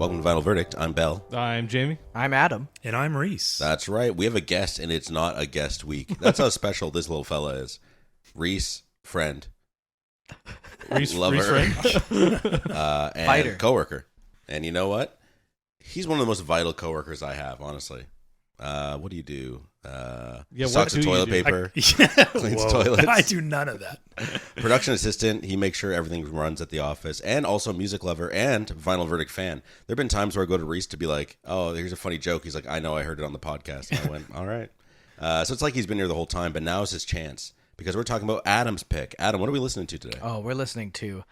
Welcome to Vinyl Verdict. I'm Bell. I'm Jamie. I'm Adam. And I'm Reese. That's right. We have a guest, and it's not a guest week. That's how special this little fella is. Reese, friend. Lover. Reese friend. And Fighter. coworker. And you know what? He's one of the most vital coworkers I have, honestly. What do you do? Stocks the toilet paper. Cleans toilets. I do none of that. Production assistant. He makes sure everything runs at the office. And also music lover and Vinyl Verdict fan. There have been times where I go to Reese to be like, oh, here's a funny joke. He's like, I know, I heard it on the podcast. And I went, all right. So it's like he's been here the whole time, but now is his chance. Because we're talking about Adam's pick. Adam, what are we listening to today? Oh, we're listening to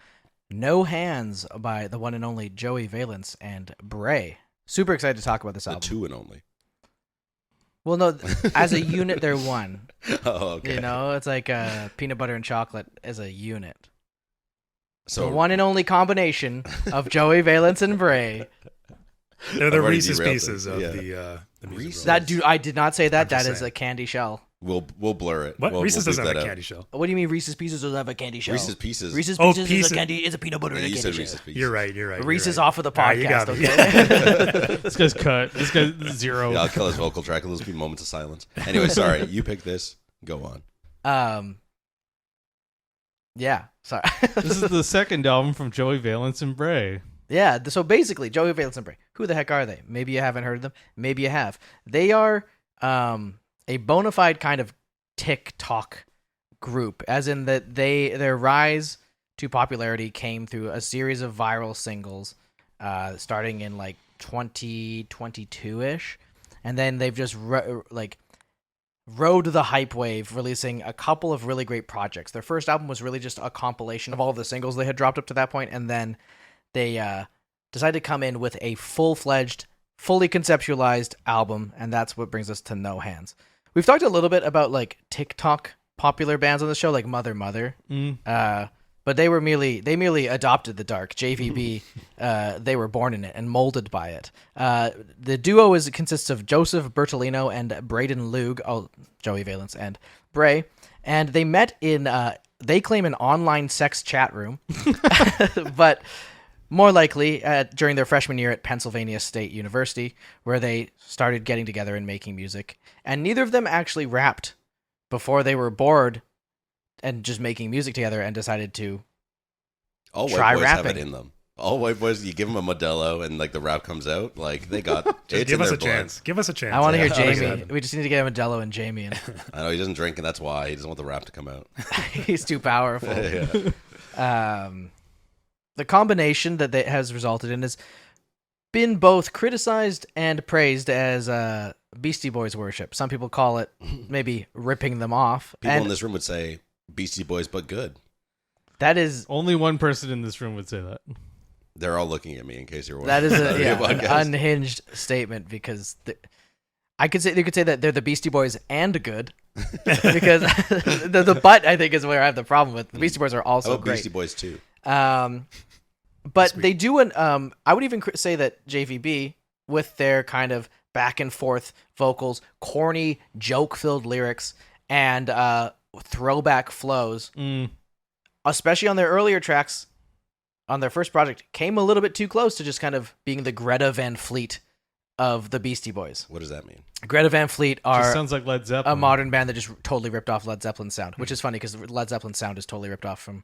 No Hands by the one and only Joey Valence and Brae. Super excited to talk about this The album. two and only. Well, no, as a unit, they're one. Oh, okay. You know, it's like peanut butter and chocolate as a unit. So The one and only combination of Joey Valence and Brae. They're the I've already Reese's derailed Pieces it. of Yeah. the music. Reese's. That dude, I did not say that. I'm just That is saying. a candy shell. we'll blur it. What? We'll Reese's beep doesn't that have a out. candy shell. What do you mean Reese's Pieces doesn't have a candy shell? Reese's Pieces. Reese's Oh, Pieces Pieces. is a candy. Is a peanut butter Yeah, and a you candy said shell. Reese's Pieces. You're right. You're right. Reese you're is right. off of the All right, you podcast. got me. Okay? This guy's cut. This guy's zero. Yeah, I'll kill his vocal track. There'll just be moments of silence. Anyway, sorry. You pick this. Go on. Yeah. Sorry. This is the second album from Joey Valence and Brae. Yeah, so basically, Joey Valence and Brae. Who the heck are they? Maybe you haven't heard of them. Maybe you have. They are a bona fide kind of TikTok group, as in that their rise to popularity came through a series of viral singles, starting in like 2022-ish, and then they've just rode the hype wave, releasing a couple of really great projects. Their first album was really just a compilation of all of the singles they had dropped up to that point, and then they decided to come in with a full-fledged, fully conceptualized album, and that's what brings us to No Hands. We've talked a little bit about like TikTok popular bands on the show, like Mother Mother, but they merely adopted the dark. JVB, they were born in it and molded by it. The duo consists of Joseph Bertolino and Braden Lug, Joey Valence and Brae, and they met in they claim an online sex chat room, but more likely during their freshman year at Pennsylvania State University, where they started getting together and making music. And neither of them actually rapped before they were bored and just making music together and decided to All try white boys rapping. have it in them. All white boys, you give them a Modelo and like the rap comes out, like they got it's Give in us their a blood. chance. Give us a chance. I want to hear Yeah, Jamie. We just need to get Modelo and Jamie in. I know he doesn't drink, and that's why he doesn't want the rap to come out. He's too powerful. Yeah. The combination that has resulted in has been both criticized and praised as Beastie Boys worship. Some people call it maybe ripping them off. People and in this room would say Beastie Boys, but good. that is Only one person in this room would say that. They're all looking at me in case you're wondering. that is an Podcast. unhinged statement because you could say that they're the Beastie Boys and good because the but I think is where I have the problem with. The Beastie Boys are How also about great. Beastie Boys too? But they do I would even say that JVB, with their kind of back and forth vocals, corny joke-filled lyrics, and throwback flows, especially on their earlier tracks, on their first project, came a little bit too close to just kind of being the Greta Van Fleet of the Beastie Boys. What does that mean? Greta Van Fleet Just are sounds like Led Zeppelin. a modern band that just totally ripped off Led Zeppelin's sound, which is funny because Led Zeppelin's sound is totally ripped off from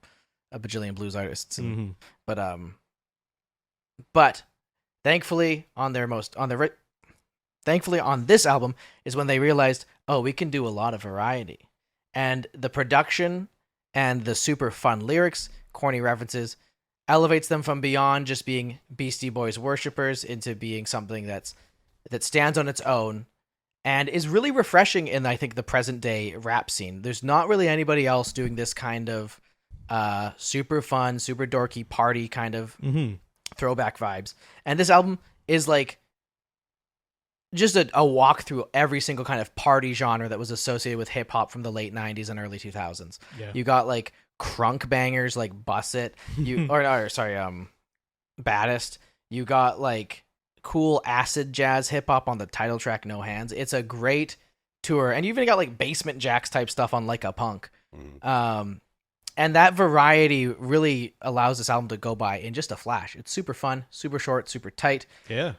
a bajillion blues artists. But thankfully on this album is when they realized, oh, we can do a lot of variety. And the production and the super fun lyrics, corny references, elevates them from beyond just being Beastie Boys worshippers into being something that stands on its own and is really refreshing in, I think, the present day rap scene. There's not really anybody else doing this kind of super fun, super dorky party kind of throwback vibes. And this album is like just a walk through every single kind of party genre that was associated with hip hop from the late 90s and early 2000s. Yeah. You got like crunk bangers like Bust It, Baddest. You got like cool acid jazz hip hop on the title track No Hands. It's a great tour. And you even got like Basement Jacks type stuff on Like a Punk. And that variety really allows this album to go by in just a flash. It's super fun, super short, super tight. Yeah.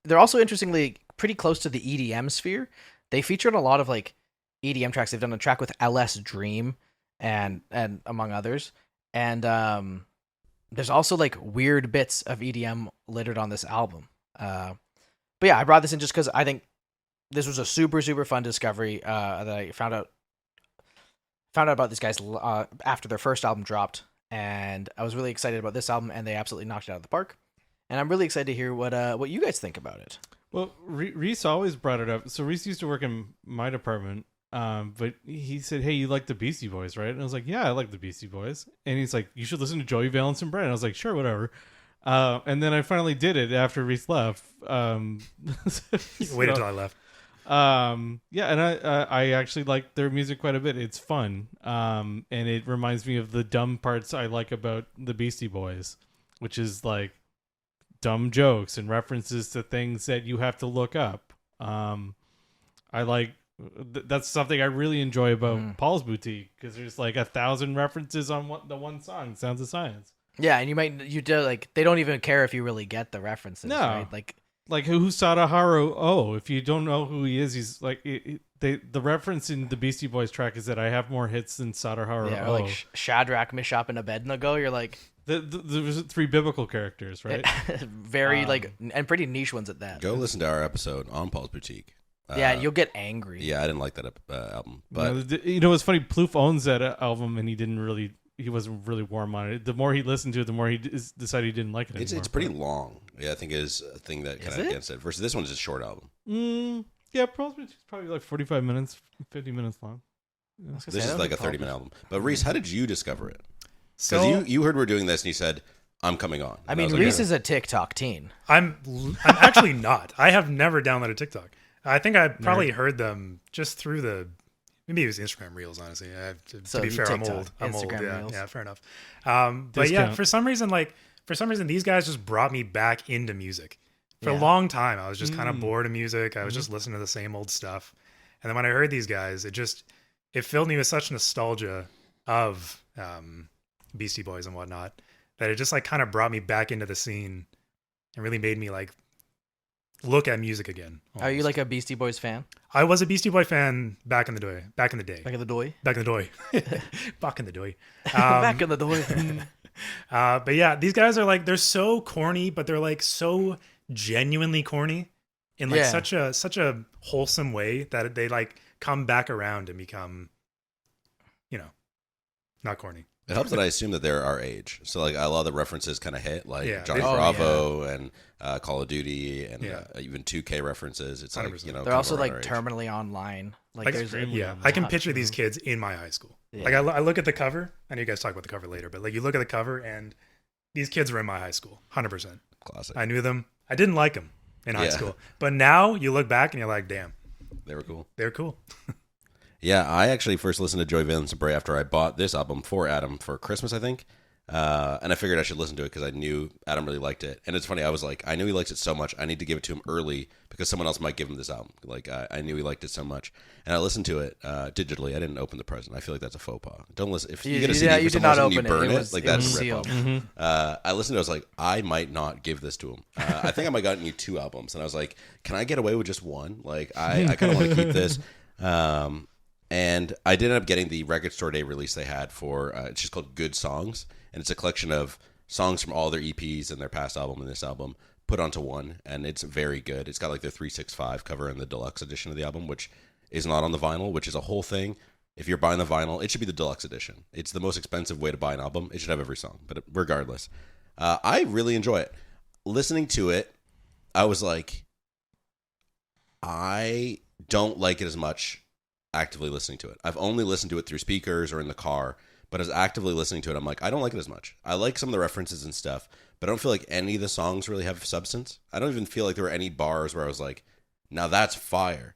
They're also interestingly pretty close to the EDM sphere. They featured a lot of like EDM tracks. They've done a track with LS Dream and among others. And there's also like weird bits of EDM littered on this album. But yeah, I brought this in just because I think this was a super, super fun discovery that I found out about these guys after their first album dropped. And I was really excited about this album, and they absolutely knocked it out of the park. And I'm really excited to hear what you guys think about it. Well, Reese always brought it up. So Reese used to work in my department, but he said, "Hey, you like the Beastie Boys, right?" And I was like, "Yeah, I like the Beastie Boys." And he's like, "You should listen to Joey Valence and Brae." And I was like, "Sure, whatever." And then I finally did it after Reese left. Waited till I left. Yeah, and I actually like their music quite a bit. It's fun, and it reminds me of the dumb parts I like about the Beastie Boys, which is like dumb jokes and references to things that you have to look up. I like that's something I really enjoy about Paul's Boutique, because there's like 1,000 references on the one song, Sounds of Science. Yeah, and you do like they don't even care if you really get the references. No. Right? Like who's Sadaharu? Oh, if you don't know who he is, he's like the reference in the Beastie Boys track is that I have more hits than Sadaharu. Yeah, or like Shadrach, Meshach, and Abednego. You're like there's 3 biblical characters, right? very and pretty niche ones at that. Go listen to our episode on Paul's Boutique. Yeah, you'll get angry. Yeah, I didn't like that album, but you know, it's funny. Plouffe owns that album, and he wasn't really warm on it. The more he listened to it, the more he decided he didn't like it anymore. it's pretty long. Yeah, I think is a thing that kind of against it. Versus this one is a short album. Yeah, probably like 45 minutes, 50 minutes long. Yeah. This is like a 30-minute album. But Reese, how did you discover it? So Because you heard we're doing this and you said, "I'm coming on." I mean, Reese is a TikTok teen. I'm actually not. I have never downloaded TikTok. I think I probably heard them just through maybe it was Instagram Reels. Honestly, to be fair, I'm old. Instagram Reels. Yeah, fair enough. But yeah, for some reason, these guys just brought me back into music. For a long time, I was just kind of bored of music. I was just listening to the same old stuff. And then when I heard these guys, it filled me with such nostalgia of Beastie Boys and whatnot that it just like kind of brought me back into the scene and really made me like look at music again. Almost. Are you like a Beastie Boys fan? I was a Beastie Boy fan back in the day. Back in the doy? Back in the doy. Back in the doy. Back in the doy. But yeah, these guys are like, they're so corny, but they're like so genuinely corny in like such a wholesome way that they like come back around and become, not corny. It helps that I assume that they're our age. So like a lot of the references kind of hit, like Johnny Oh, Bravo and Call of Duty and even 2K references. It's like, 100%. They're also like terminally online. Like there's I can picture these kids in my high school. Yeah. Like I look at the cover. I know you guys talk about the cover later, but like you look at the cover and these kids were in my high school, 100%. Classic. I knew them. I didn't like them in high school, but now you look back and you're like, damn, They were cool. they're cool. Yeah, I actually first listened to Joey Valence and Brae after I bought this album for Adam for Christmas, I think. And I figured I should listen to it because I knew Adam really liked it. And it's funny, I was like, I knew he likes it so much, I need to give it to him early because someone else might give him this album. Like, I knew he liked it so much. And I listened to it digitally. I didn't open the present. I feel like that's a faux pas. Don't listen. If you get a CD for someone and you burn it, like that's a rip-off. I listened to it, I was like, I might not give this to him. I think I might have gotten you 2 albums. And I was like, can I get away with just one? Like, I kind of want to keep this. And I did end up getting the Record Store Day release they had for, it's just called Good Songs. And it's a collection of songs from all their EPs and their past album and this album put onto one. And it's very good. It's got like the 365 cover and the deluxe edition of the album, which is not on the vinyl, which is a whole thing. If you're buying the vinyl, it should be the deluxe edition. It's the most expensive way to buy an album. It should have every song. But regardless, I really enjoy it. Listening to it, I was like, I don't like it as much actively listening to it. I've only listened to it through speakers or in the car, but as actively listening to it, I'm like, I don't like it as much. I like some of the references and stuff, but I don't feel like any of the songs really have substance. I don't even feel like there were any bars where I was like, now that's fire.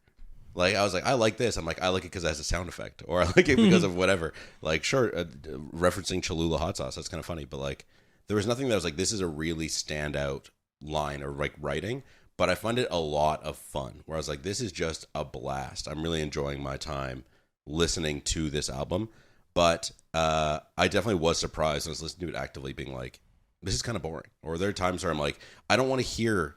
Like, I was like, I like this. I'm like, I like it because it has a sound effect, or I like it because of whatever. Like, sure, referencing Cholula hot sauce, that's kind of funny, but like, there was nothing that was like, this is a really standout line or like writing. But I find it a lot of fun, where I was like, this is just a blast. I'm really enjoying my time listening to this album, but I definitely was surprised when I was listening to it actively, being like, this is kind of boring. Or there are times where I'm like, I don't want to hear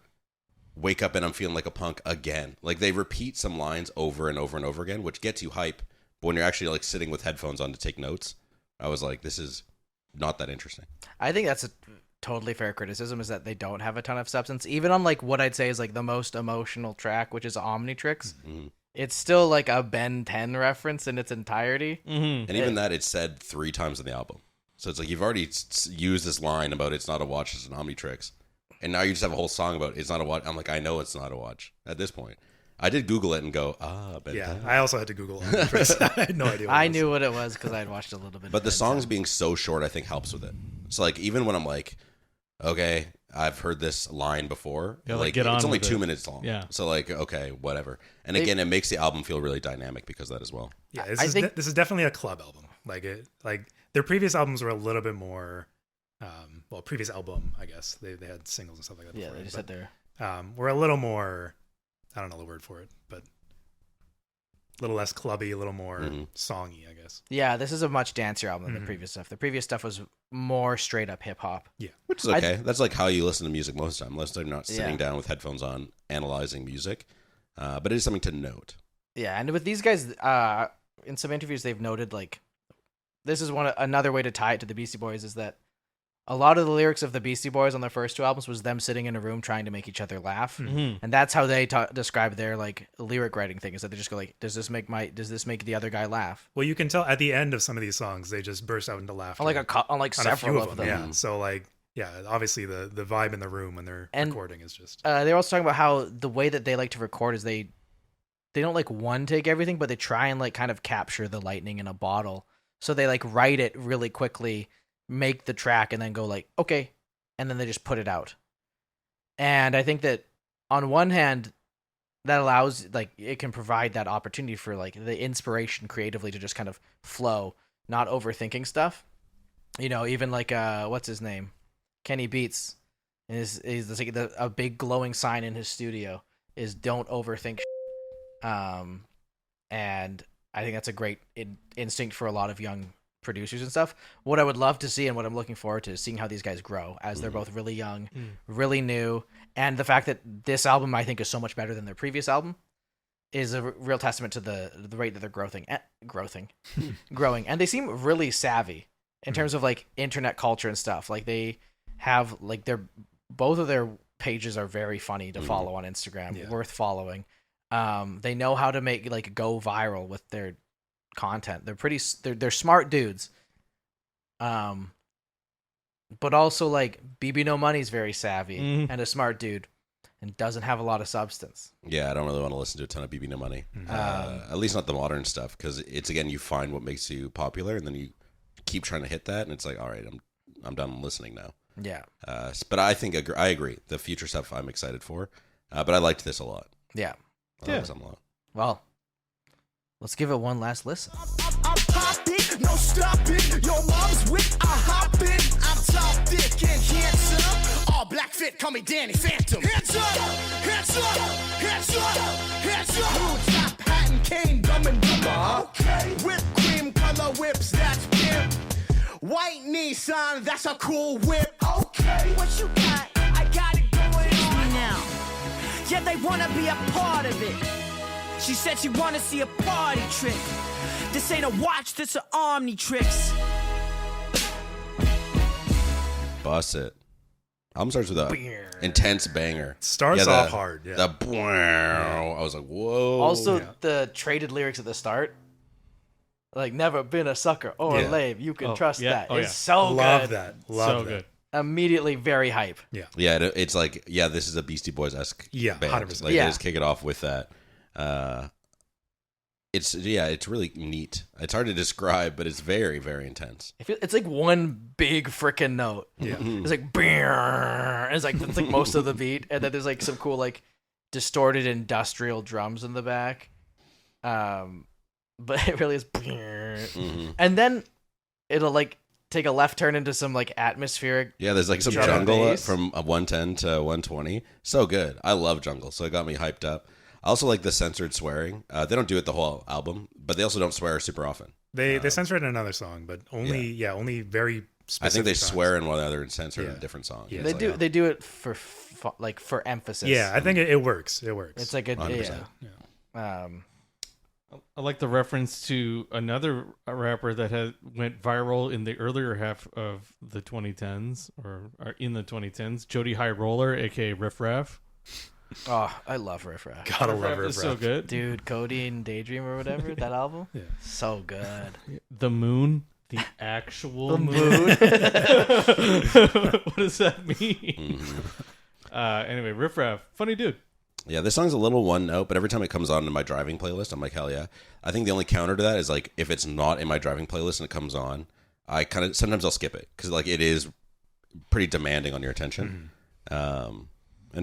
"Wake Up and I'm Feeling Like a Punk" again. Like, they repeat some lines over and over and over again, which gets you hype. But when you're actually like sitting with headphones on to take notes, I was like, this is not that interesting. I think that's a totally fair criticism, is that they don't have a ton of substance. Even on like what I'd say is like the most emotional track, which is Omnitrix, it's still like a Ben 10 reference in its entirety. And even that, it's said 3 times in the album. So it's like, you've already used this line about it's not a watch, it's an Omnitrix. And now you just have a whole song about it's not a watch. I'm like, I know it's not a watch at this point. I did Google it and go, Ben 10. I also had to Google Omnitrix. I had no idea what I knew what it was because I had watched a little bit. But the songs being so short, I think, helps with it. So like, even when I'm like, okay, I've heard this line before. Yeah, like get on it's only with 2 it. minutes long. Yeah. So like, okay, whatever. And again, it makes the album feel really dynamic because of that as well. Yeah, this is definitely a club album. Like their previous albums were a little bit more. Previous album, I guess they had singles and stuff like that. Yeah, they just had their. We're a little more. I don't know the word for it, but a little less clubby, a little more songy, I guess. Yeah, this is a much dancier album than the previous stuff. The previous stuff was more straight up hip hop. Yeah, which is okay. That's like how you listen to music most of the time, unless they're not sitting down with headphones on analyzing music. But it is something to note. Yeah, and with these guys, in some interviews, they've noted like this is another way to tie it to the Beastie Boys is that a lot of the lyrics of the Beastie Boys on their first 2 albums was them sitting in a room trying to make each other laugh, and that's how they describe their like lyric writing thing. Is that they just go like, "Does this make the other guy laugh?" Well, you can tell at the end of some of these songs, they just burst out into laughter. On several of them. Yeah. So like, obviously the vibe in the room when they're recording is just. They're also talking about how the way that they like to record is they don't like one take everything, but they try and like kind of capture the lightning in a bottle. So they like write it really quickly, make the track, and then go like, okay, and then they just put it out. And I think that on one hand, that allows like it can provide that opportunity for like the inspiration creatively to just kind of flow, not overthinking stuff. You know, even like what's his name, Kenny Beats, is like a big glowing sign in his studio is don't overthink. And I think that's a great instinct for a lot of young producers and stuff. What I would love to see and what I'm looking forward to is seeing how these guys grow as they're both really young, really new. And the fact that this album I think is so much better than their previous album is a real testament to the rate that they're growing. And they seem really savvy in terms of like internet culture and stuff. Like they have like both of their pages are very funny to follow on Instagram, worth following. They know how to make like go viral with their content. They're smart dudes. But also like BB No Money's very savvy and a smart dude and doesn't have a lot of substance. Yeah, I don't really want to listen to a ton of BB No Money. At least not the modern stuff, because it's again, you find what makes you popular and then you keep trying to hit that and it's like, all right, I'm done listening now. Yeah. But I think I agree. The future stuff I'm excited for. But I liked this a lot. Yeah. I like this a lot. Well, let's give it one last listen. I'm popping, no stopping. Your mom's with a hopping. I'm top thick and handsome. All black fit, call me Danny Phantom. Hands up, hands up, hands up, hands up. Blue top hat and cane, dumb and dumber. Okay. Whipped cream color whips, that's pimp. White Nissan, that's a cool whip. Okay. What you got? I got it going on now. Yeah, they wanna be a part of it. She said she wanna see a party trick. This ain't a watch, this a Omnitrix. Bust it. Album starts with a intense banger. Starts off hard. Yeah. I was like, whoa. Also, the traded lyrics at the start, like "never been a sucker or a lame, you can trust that." It's so Love good. that. Love that. good. Immediately very hype. Yeah. Yeah, it's like, this is a Beastie Boys-esque band. 100%. Like, they just kick it off with that. It's really neat. It's hard to describe, but it's very, very intense. It's like one big freaking note. Yeah. It's like "brrrr." It's like most of the beat, and then there's like some cool like distorted industrial drums in the back. But it really is "brrrr." And then it'll like take a left turn into some like atmospheric. Yeah, there's like some drum and jungle bass. from 110 to 120. So good. I love jungle, so it got me hyped up. I also like the censored swearing. They don't do it the whole album, but they also don't swear super often. They censor it in another song, but only very specific I think they times. swear in one another and censor it in a different song. Yeah. They do it for emphasis. Yeah, I think it works. It works. It's like a 100%. I like the reference to another rapper that went viral in the earlier half of the 2010s or in the 2010s. Jody High Roller, aka Riff Raff. Oh, I love Riff Raff. Gotta love Riff Riff is so Raff. good. Dude, Cody and Daydream or whatever, that album? Yeah. So good. The moon, the actual The moon. What does that mean? Anyway, Riff Raff, funny dude. Yeah, this song's a little one note, but every time it comes on in my driving playlist, I'm like, hell yeah. I think the only counter to that is like if it's not in my driving playlist and it comes on, I kind of sometimes I'll skip it because like it is pretty demanding on your attention. And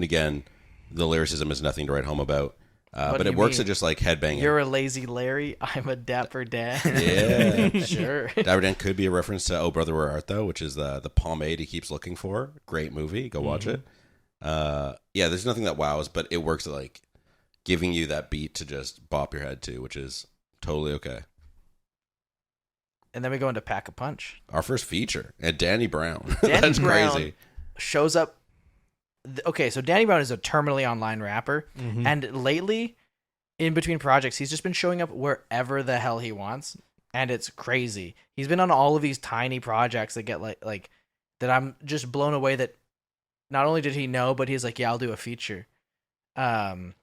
again, the lyricism is nothing to write home about, but it works at just like headbanging. You're a lazy Larry. I'm a dapper Dan. Yeah, Sure. Dapper Dan could be a reference to "Oh Brother Where Art Thou," which is the pomade he keeps looking for. Great movie, go watch it. Yeah, there's nothing that wows, but it works at like giving you that beat to just bop your head to, which is totally okay. And then we go into Pack a Punch. Our first feature, and Danny Brown. Danny That's Brown crazy. shows up. Okay, so Danny Brown is a terminally online rapper, and lately, in between projects, he's just been showing up wherever the hell he wants, and it's crazy. He's been on all of these tiny projects that get like that. I'm just blown away that not only did he know, but he's like, yeah, I'll do a feature. And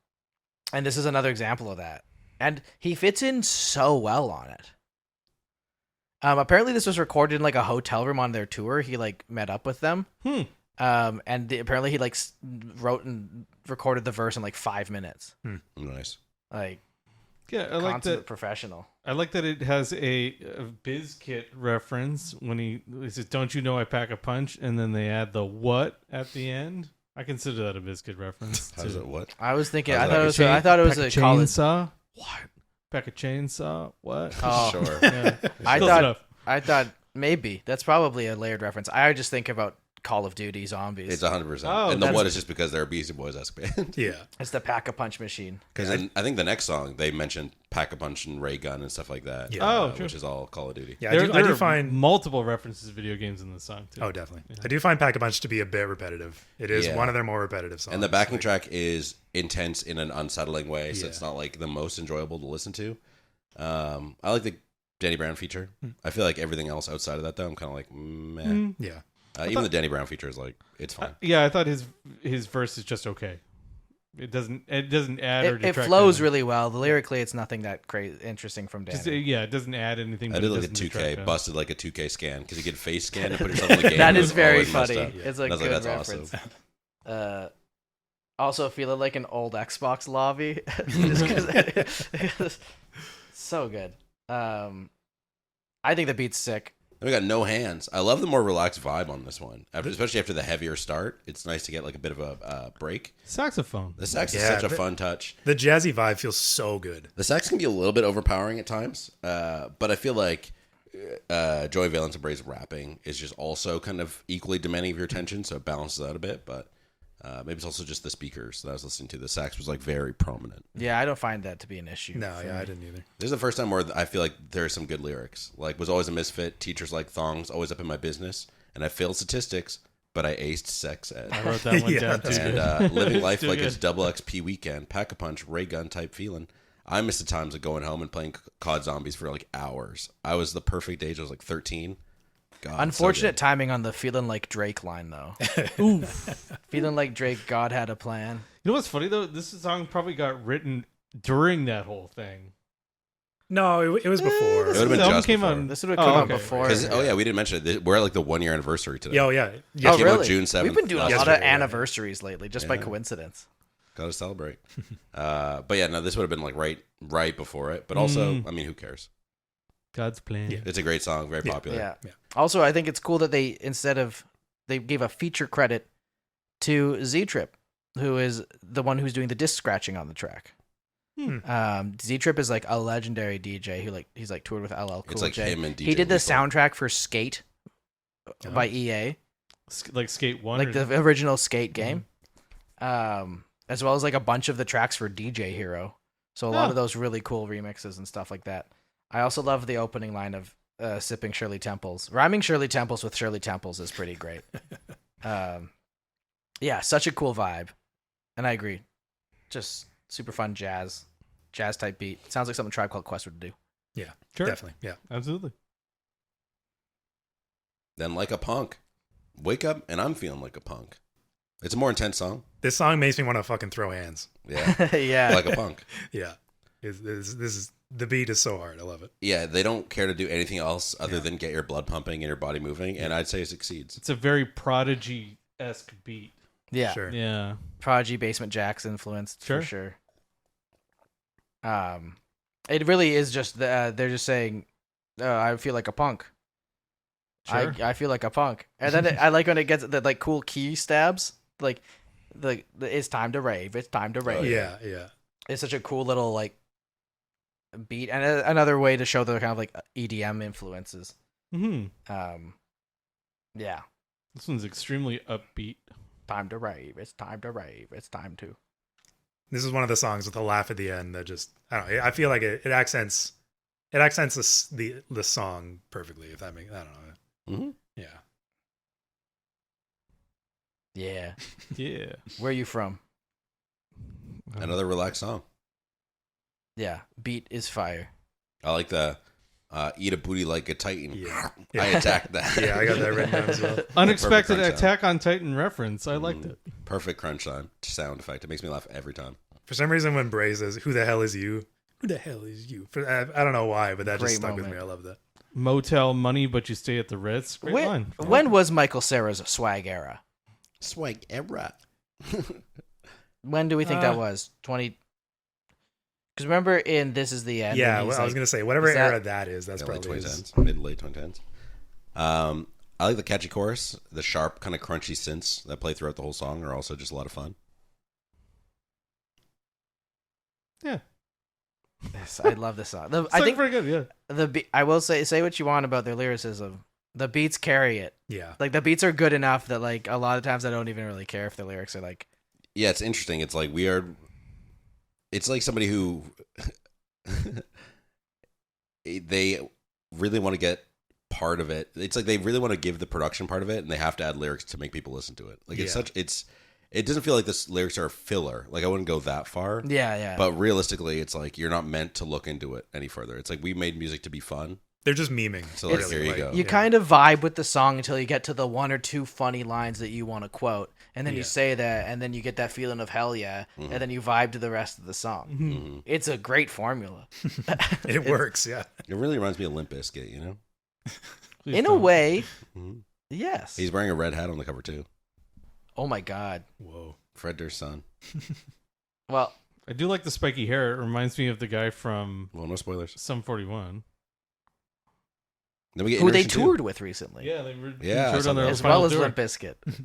this is another example of that. And he fits in so well on it. Apparently this was recorded in like a hotel room on their tour. He like met up with them. Apparently he like wrote and recorded the verse in like 5 minutes. Nice. Like, yeah, I like that. Professional. I like that it has a BizKit reference when he says, "Don't you know I pack a punch?" and then they add the "what" at the end. I consider that a BizKit reference. How's it? What? I was thinking. How's I thought it was a college. chainsaw. What? Pack a chainsaw. What? Oh. Sure. Yeah. I thought maybe that's probably a layered reference. I just think about Call of Duty zombies. It's 100%. Oh, and the that's- what is just because they're a Beastie Boys-esque band. Yeah. It's the Pack a Punch machine. Because I think the next song, they mentioned Pack-a-Punch and Ray Gun and stuff like that. Yeah. Oh, true. Which is all Call of Duty. Yeah, There I do are find multiple references to video games in this song too. Oh, definitely. I do find Pack a Punch to be a bit repetitive. It is Yeah. one of their more repetitive songs. And the backing track is intense in an unsettling way, so Yeah. it's not like the most enjoyable to listen to. I like the Danny Brown feature. I feel like everything else outside of that, though, I'm kind of like, meh. Yeah. Even the Danny Brown feature is like, it's fine. Yeah, I thought his verse is just okay. It doesn't add or It detract. flows anything. really well. Lyrically, it's nothing that crazy interesting from Danny. Just, yeah, it doesn't add anything. I but did it like a doesn't 2K, detract, busted like a 2K scan because you get face scan and put yourself in the game. That It is was very always messed funny. up. It's a And I was good like, that's reference. awesome. Also, feeling like an old Xbox lobby. Just 'cause so good. I think the beat's sick. Then we got No Hands. I love the more relaxed vibe on this one, especially after the heavier start. It's nice to get like a bit of a break. Saxophone. The sax is Yeah, such a fun touch. The jazzy vibe feels so good. The sax can be a little bit overpowering at times, but I feel like Joey Valence and Brae's rapping is just also kind of equally demanding of your attention, so it balances out a bit. But maybe it's also just the speakers that I was listening to. The sax was like very prominent. Yeah, I don't find that to be an issue. No, for yeah, me. I didn't either. This is the first time where I feel like there's some good lyrics. Like, was always a misfit. Teachers like thongs. Always up in my business. And I failed statistics, but I aced sex ed. I wrote that one Yeah, down too. And living life Too like good. it's double XP weekend, pack a punch, ray gun type feeling. I miss the times of going home and playing COD Zombies for like hours. I was the perfect age. I was like 13. God, Unfortunate so timing on the feeling like Drake line though. Oof. Feeling like Drake, God had a plan. You know what's funny though? This song probably got written during that whole thing. No, it was before. It would've been The album just came before. out. This would have come out before. good. 'Cause- oh yeah, we didn't mention it. We're at like the 1 year anniversary today. Yeah, oh, yeah. It Oh, came out really? June 7th. We've been doing a lot of Yesterday, yeah. anniversaries lately, just by Yeah. coincidence. Gotta celebrate. But yeah, no, this would have been like right before it. But also, I mean, who cares? God's plan. Yeah. It's a great song, very Yeah. popular. Yeah. Yeah. Also, I think it's cool that they they gave a feature credit to Z Trip, who is the one who's doing the disc scratching on the track. Z Trip is like a legendary DJ who he's toured with LL Cool It's like J. him and DJ He did the Lethal. soundtrack for Skate by EA, Like Skate 1. like or the something? original Skate game. as well as like a bunch of the tracks for DJ Hero. So a lot of those really cool remixes and stuff like that. I also love the opening line of sipping Shirley Temples. Rhyming Shirley Temples with Shirley Temples is pretty great. Yeah, such a cool vibe. And I agree. Just super fun jazz type beat. Sounds like something Tribe Called Quest would do. Yeah, Sure. definitely. Yeah, Absolutely. Then Like a Punk. Wake up and I'm feeling like a punk. It's a more intense song. this song makes me want to fucking throw hands. Yeah. Yeah. Like a punk. Yeah, this is the beat is so hard. I love it. Yeah, they don't care to do anything else other than get your blood pumping and your body moving, and I'd say it succeeds. It's a very Prodigy-esque beat. Yeah. Sure. Yeah. Prodigy, Basement Jaxx influenced Sure. for sure. It really is just they're just saying, I feel like a punk. Sure. I feel like a punk, and then I like when it gets the like cool key stabs, like the it's time to rave, it's time to rave. Yeah, yeah. It's such a cool little like beat, and another way to show the kind of like EDM influences. Mm-hmm. Yeah, This one's extremely upbeat. time to rave, it's time to rave, it's time to. This is one of the songs with a laugh at the end that just I don't know. I feel like it accents the song perfectly. If that makes I don't know. Mm-hmm. Yeah. Yeah, Yeah. where are you from? Another relaxed song. Yeah, beat is fire. I like the eat a booty like a titan. Yeah. I attacked that. Yeah, I got that written down as well. Unexpected Perfect crunch Attack on Titan reference. I liked it. Perfect crunch sound effect. It makes me laugh every time. For some reason, when Brae says, "Who the hell is you?" Who the hell is you? I don't know why, but that Great just stuck with moment. me. I love that. Motel money, but you stay at the Ritz. Great line. When was Michael Cera's swag era? Swag era. When do we think that was? 20. Because remember in This Is the End. Yeah, when he's well, I was like, gonna say whatever is that- era that is. That's Yeah, late probably his. 2010s, mid late 2010s. I like the catchy chorus. The sharp, kind of crunchy synths that play throughout the whole song are also just a lot of fun. Yeah. Yes, I love this song. It's I think pretty good, yeah. I will say what you want about their lyricism. The beats carry it. Yeah, Like the beats are good enough that like a lot of times I don't even really care if the lyrics are like. Yeah, it's interesting. It's like it's like somebody who they really want to get part of it. It's like they really want to give the production part of it, and they have to add lyrics to make people listen to it. Like it doesn't feel like this lyrics are filler. Like I wouldn't go that far. Yeah, yeah. But realistically, it's like you're not meant to look into it any further. It's like we made music to be fun. they're just memeing. So like, here you go. You kind of vibe with the song until you get to the one or two funny lines that you want to quote, and then you Yeah. say that, and then you get that feeling of hell yeah, and then you vibe to the rest of the song. Mhm. It's a great formula. It works. Yeah. It really reminds me of Limp Bizkit, you know? Please In a don't. way, Mhm. yes. He's wearing a red hat on the cover too. Oh my god. Whoa. Fred Durst's son. Well, I do like the spiky hair. It reminds me of the guy from Well, no spoilers. Sum 41. Then we get who they Intermission toured with recently, Yeah, they were Yeah, I toured saw on their that. as final well as tour. Limp Bizkit. too.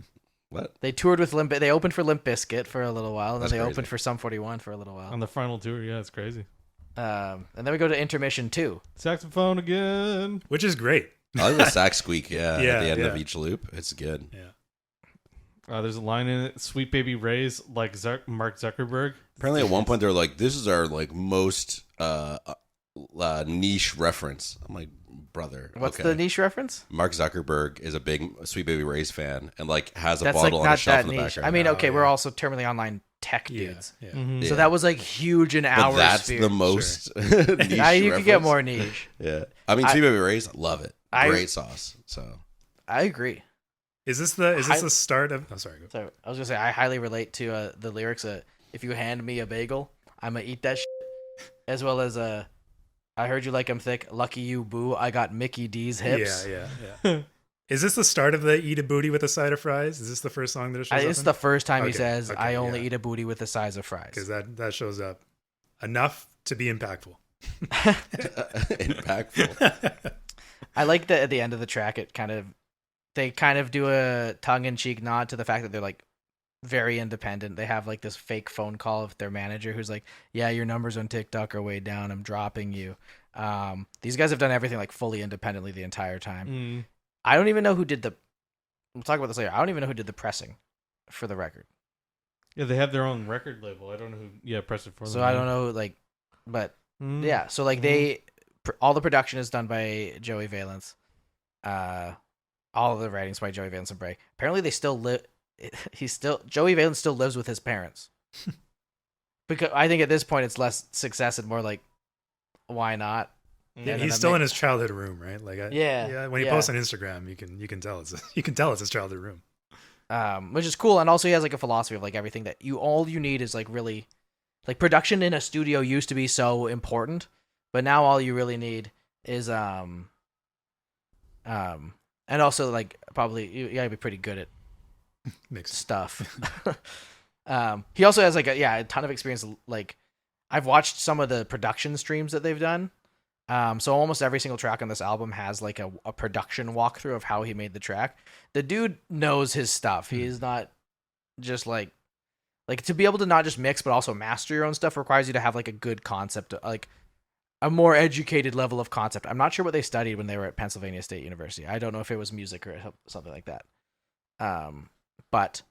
What? They toured with Limp. They opened for Limp Bizkit for a little while, and then That's they crazy. opened for Sum 41 for a little while. On the final tour, yeah, it's crazy. And then we go to intermission 2. Saxophone again. Which is great. I like the sax squeak, yeah, Yeah, at the end of yeah. each loop. It's good. Yeah. There's a line in it, Sweet Baby Ray's like Mark Zuckerberg. Apparently at one point they're like, this is our like most niche reference. I'm like, brother. What's okay. the niche reference? Mark Zuckerberg is a big Sweet Baby Ray's fan and like has a That's like bottle on a not shelf that in the niche. background. I mean, Oh, okay, we're yeah. also terminally online tech Yeah. dudes. Yeah. Mhm. So that was like huge in but our that's sphere. the most niche You could get reference. more niche. Yeah. I mean, Sweet Baby Ray's, love it. I- Great sauce. So I agree. Is this the start of? Oh, sorry. Go. So I was gonna say I highly relate to the lyrics. If you hand me a bagel, I'ma eat that shit. As well as I heard you like 'em thick. Lucky you, boo. I got Mickey D's hips. Yeah. Is this the start of the "Eat a Booty with a Side of Fries"? Is this the first song that it shows up? It's the first time he Okay, says, okay, "I only yeah. eat a booty with the size of fries." because that shows up enough to be impactful. impactful. I like that at the end of the track, they kind of do a tongue-in-cheek nod to the fact that they're like very independent. They have like this fake phone call with their manager who's like, "Yeah, your numbers on TikTok are way down. I'm dropping you." These guys have done everything like fully independently the entire time. Mm. I don't even know who did the. We'll talk about this later. I don't even know who did the pressing for the record. Yeah, they have their own record label. I don't know who. Yeah, pressed it for them. So I don't know, like, but yeah. So like all the production is done by Joey Valence. All of the writings by Joey Valence and Brae. Apparently, they still live. Joey Valence still lives with his parents. Because I think at this point it's less success and more like, why not? Yeah, he's still in his childhood room, right? Like, yeah. When he posts on Instagram, you can tell it's his childhood room. Which is cool, and also he has like a philosophy of like everything that all you need is like really, like production in a studio used to be so important, but now all you really need is and also like probably you gotta be pretty good at Mixed stuff. He also has like a ton of experience. Like I've watched some of the production streams that they've done. So almost every single track on this album has like a production walkthrough of how he made the track. The dude knows his stuff. He is not just like to be able to not just mix but also master your own stuff requires you to have like a good concept, like a more educated level of concept. I'm not sure what they studied when they were at Pennsylvania State University. I don't know if it was music or something like that. But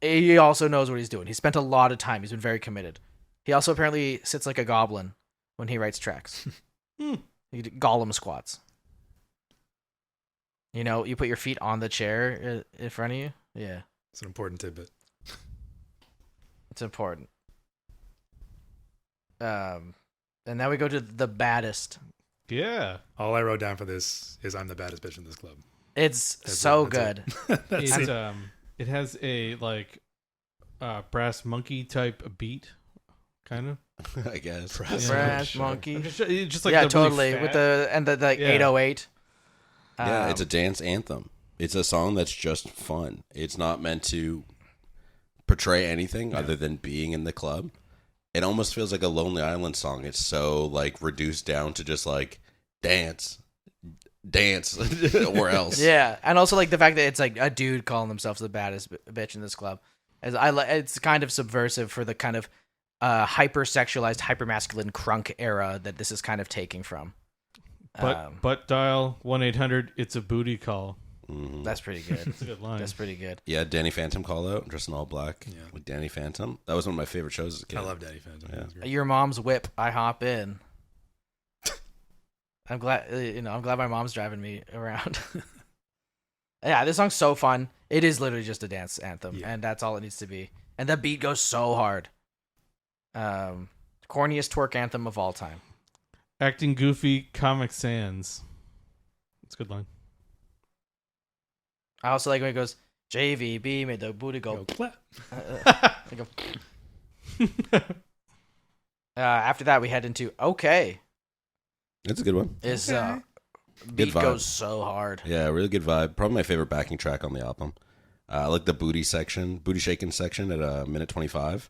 he also knows what he's doing. He spent a lot of time. He's been very committed. He also apparently sits like a goblin when he writes tracks. He Gollum squats. You know, you put your feet on the chair in front of you. Yeah. It's an important tidbit. It's important. And now we go to the baddest. Yeah. All I wrote down for this is I'm the baddest bitch in this club. It's so good. It has a like brass monkey type beat, kind of. I guess. Brass monkey. Just like yeah, the totally. really With the 808. Yeah, it's a dance anthem. It's a song that's just fun. It's not meant to portray anything other than being in the club. It almost feels like a Lonely Island song. It's so like reduced down to just like dance or else. Yeah, and also like the fact that it's like a dude calling himself the baddest bitch in this club. It's kind of subversive for the kind of hyper-sexualized, hyper-masculine crunk era that this is kind of taking from. But dial 1-800. It's a booty call. Mm-hmm. That's pretty good. That's a good line. That's pretty good. Yeah, Danny Phantom call out, dressed in all black with Danny Phantom. That was one of my favorite shows as a kid. I love Danny Phantom. Yeah. Your mom's whip. I hop in. I'm glad. I'm glad my mom's driving me around. Yeah, this song's so fun. It is literally just a dance anthem, and that's all it needs to be. And the beat goes so hard. Corniest twerk anthem of all time. Acting goofy, Comic Sans. That's a good line. I also like when it goes, JVB made the booty go. After that, we head into Okay. It's a good one. Beat goes so hard. Yeah, really good vibe. Probably my favorite backing track on the album. I like the booty shaking section at minute 25.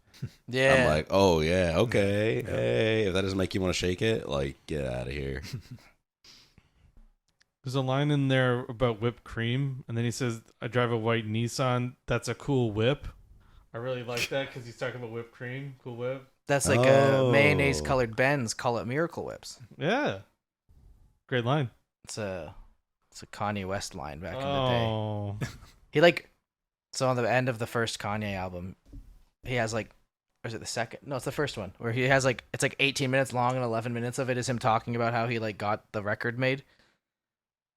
Yeah. I'm like, oh yeah, okay. Yeah. Hey, if that doesn't make you want to shake it, like, get out of here. There's a line in there about whipped cream, and then he says, I drive a white Nissan. That's a cool whip. I really like that because he's talking about whipped cream. Cool whip. That's like a mayonnaise-colored Benz. Call it Miracle Whips. Yeah. Great line. It's a Kanye West line back in the day. He so on the end of the first Kanye album, he has like, or is it the second? No, it's the first one where he has like, it's like 18 minutes long and 11 minutes of it is him talking about how he like got the record made.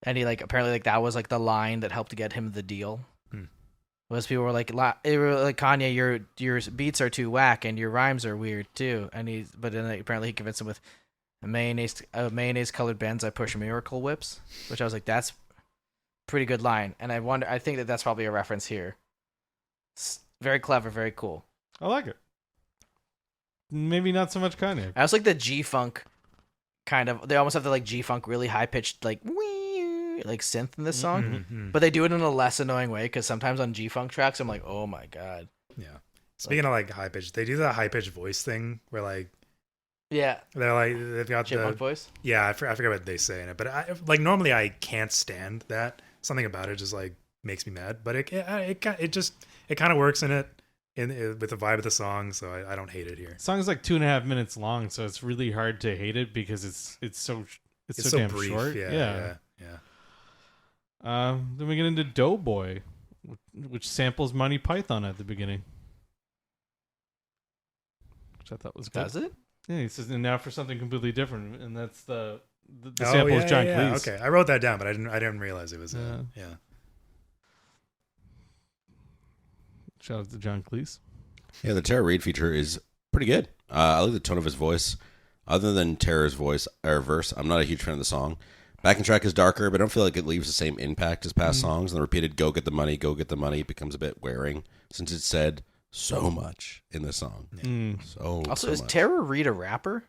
And he like apparently like that was like the line that helped get him the deal. Was people were like, Kanye, your beats are too whack and your rhymes are weird too. And but then apparently he convinced him with a mayonnaise colored Benz. I push Miracle Whips, which I was like, that's a pretty good line. And I think that's probably a reference here. It's very clever, very cool. I like it. Maybe not so much Kanye. I also like the G-Funk kind of. They almost have the like G-Funk really high pitched like like synth in this song, but they do it in a less annoying way because sometimes on G-Funk tracks I'm like, oh my god. Yeah. Speaking of like high pitch, they do that high pitched voice thing where like they're like they've got chipmunk voice. Yeah, I forget what they say in it, but normally I can't stand that. Something about it just like makes me mad, but it kind of works in it with the vibe of the song, so I don't hate it here. The song's like 2.5 minutes long, so it's really hard to hate it because it's so damn brief. short. Yeah. Then we get into Doughboy. which samples Monty Python at the beginning, which I thought was good. Does it? Yeah, he says, and now for something completely different, and that's the sample is John Cleese. Okay, I wrote that down, but I didn't realize it was. Yeah. Shout out to John Cleese. Yeah, the Tara Reid feature is pretty good. I like the tone of his voice. Other than Tara's voice or verse, I'm not a huge fan of the song. Backing track is darker, but I don't feel like it leaves the same impact as past songs. And the repeated "go get the money" becomes a bit wearing since it's said so much in the song. Also, is much. Tara Reid a rapper?